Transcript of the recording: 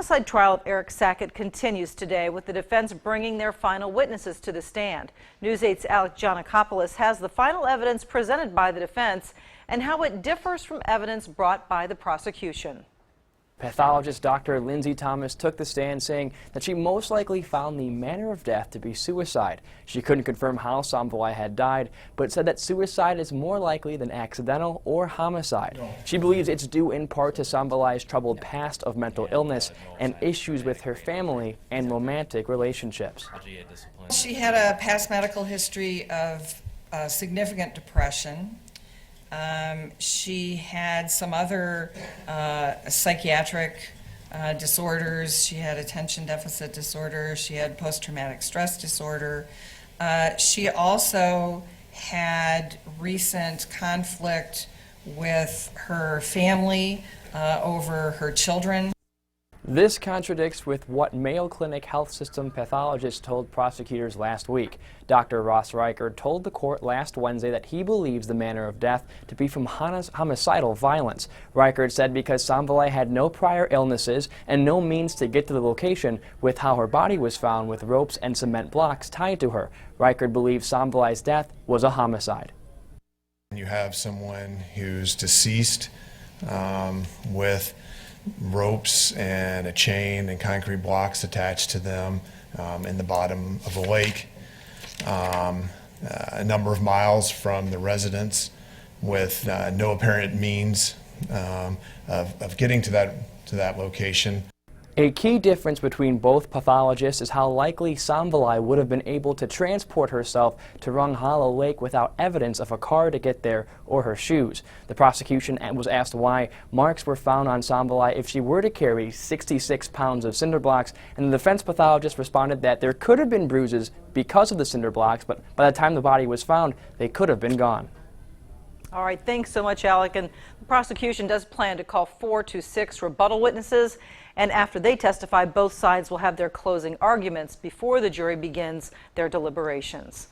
homicide trial of Eric Sackett continues today, with the defense bringing their final witnesses to the stand. News 8's Alex Giannakopoulos has the final evidence presented by the defense and how it differs from evidence brought by the prosecution. Pathologist Dr. Lindsey Thomas took the stand, saying that she most likely found the manner of death to be suicide. She couldn't confirm how Samvalai had died, but said that suicide is more likely than accidental or homicide. She believes it's due in part to Samvalai's troubled past of mental illness and issues with her family and romantic relationships. She had a past medical history of significant depression. She had some other psychiatric disorders. She had attention deficit disorder. She had post-traumatic stress disorder. She also had recent conflict with her family over her children. This contradicts with what Mayo Clinic Health System pathologist told prosecutors last week. Dr. Ross Reichert told the court last Wednesday that he believes the manner of death to be from homicidal violence. Reichert said because Samvalai had no prior illnesses and no means to get to the location with how her body was found with ropes and cement blocks tied to her. Reichert believes Samvalai's death was a homicide. You have someone who's deceased with ropes and a chain and concrete blocks attached to them in the bottom of a lake, a number of miles from the residence, with no apparent means of getting to that location. A key difference between both pathologists is how likely Samvalai would have been able to transport herself to Runghala Lake without evidence of a car to get there or her shoes. The prosecution was asked why marks were found on Samvalai if she were to carry 66 pounds of cinder blocks, and the defense pathologist responded that there could have been bruises because of the cinder blocks, but by the time the body was found, they could have been gone. All right, thanks so much, Alec. And the prosecution does plan to call 4 to 6 rebuttal witnesses, and after they testify, both sides will have their closing arguments before the jury begins their deliberations.